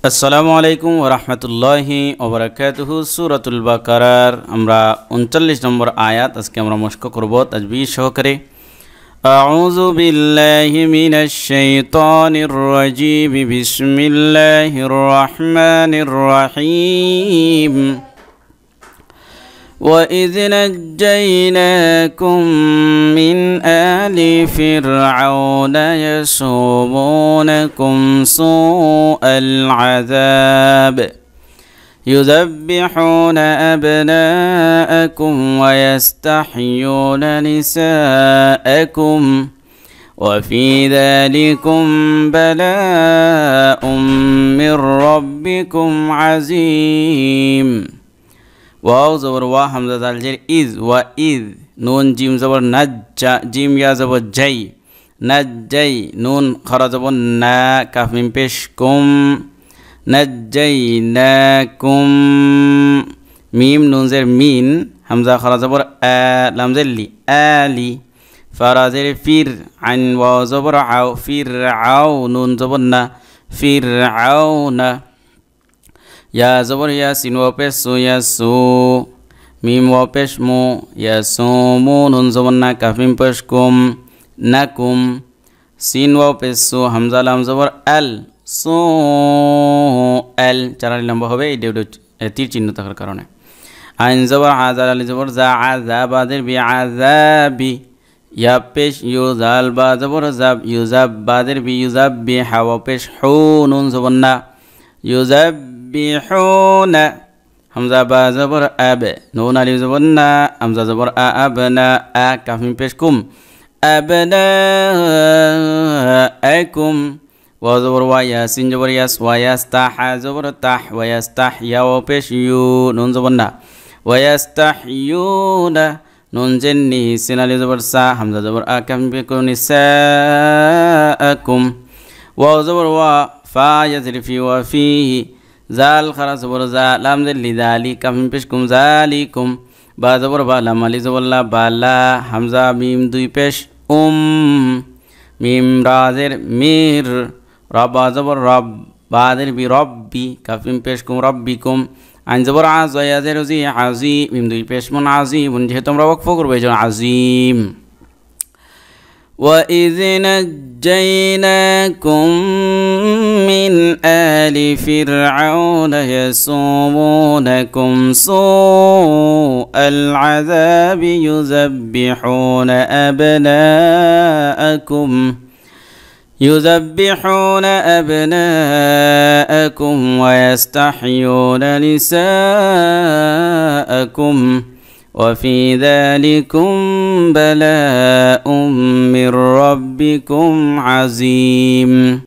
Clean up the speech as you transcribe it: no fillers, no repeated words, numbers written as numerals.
আসসালামু আলাইকুম ওয়া রাহমাতুল্লাহি ওয়া বারাকাতুহু। সূরাতুল বাকারার আমরা 39 নম্বর আয়াত আজকে আমরা মশক করব তাজবিদ সহকারে। আউযু বিল্লাহি মিনাশ শাইতানির রাজীম। বিসমিল্লাহির রাহমানির রাহিম। وَإِذْ نَجَّيْنَاكُمْ مِنْ آلِ فِرْعَوْنَ يَسُومُونَكُمْ سُوءَ الْعَذَابِ يُذَبِّحُونَ أَبْنَاءَكُمْ وَيَسْتَحْيُونَ نِسَاءَكُمْ وَفِي ذَلِكُمْ بَلَاءٌ مِّن رَّبِّكُمْ عَظِيمٌ। ওয়াও জবর ওয়া হামজা দাল জের ইজ ওয়া ইজ নুন জিম জবর নাজ্জা জিম ইয়া জবর জাই নাজ্জাই নুন খরা জবর না কাফ মিম পেশ কুম নাজ্জাইনাকুম মিম নুন জের মিন হামজা খরা জবর আ লাম জের লি আলি ফারা জের ফির আইন ওয়াও জবর আও ফির আও নুন জবর না ফির আও না ইয়া জবর ইয়া সিন ওয়া পেশ সু ইয়া সু মিম ওয়া পেশ মু ইয়া সুমু নুন জবর না কাফ মিম পেশ কুম নাকুম সিন ওয়া পেশ সু হামজা লাম জবর আল সু আল চারালি লম্বা হবে এই তীর চিহ্ন থাকার কারণে। আইন জবর আজাল আলি জবর জা আযা বাদের বি আযাবি ইয়া পেশ ইউ জাল বা জবর জাব ইউজাব বাদের বি ইউজাব বি হাওয়া পেশ হু নুন জবর না ইউজাব বিহুনা হামজা বা জবর আব নুন আলিফ জবর না হামজা জবর আ আবনা আ কাফ মিম পেশ কুম আবনাআকুম ওয়া জবর ওয়া ইয়াসিন জবর ইয়াস ওয়া ইয়াস্তাহা জবর তাহ ওয়া ইয়াস্তাহইয়া ওয়া পেশ ইউ নুন জবর না ওয়া ইয়াস্তাহইউনা নুন জেন্নি সিন আলিফ জবর সা হামজা জবর আ কাফ মিম পেশ কুম নিসাআকুম ওয়া জবর ওয়া ফা ইয়াজরিফি ওয়া ফিহি জাল খারা জবর জা লাম জের লিদালি কাফ মিম পেশ কুম জালিকুম বা জবর বা লাম আলি জবর লা বালা হামজা মিম দুই পেশ মিম রা জের মির রবা জবর রব বা জের বি রব্বি কাফ মিম পেশ কুম রব্বিকুম আইন জবর আজ ওয়া জের জি আজি মিম দুই পেশ মুন আজিম যেহেতু আমরা ওয়াকফ করব এজন্য আজিম। وَإِذْ نَجَّيْنَاكُمْ مِنْ آلِ فِرْعَوْنَ يَسُومُونَكُمْ سُوءَ الْعَذَابِ يُذَبِّحُونَ أَبْنَاءَكُمْ وَيَسْتَحْيُونَ نِسَاءَكُمْ وفي ذلكم بلاء من ربكم عظيم।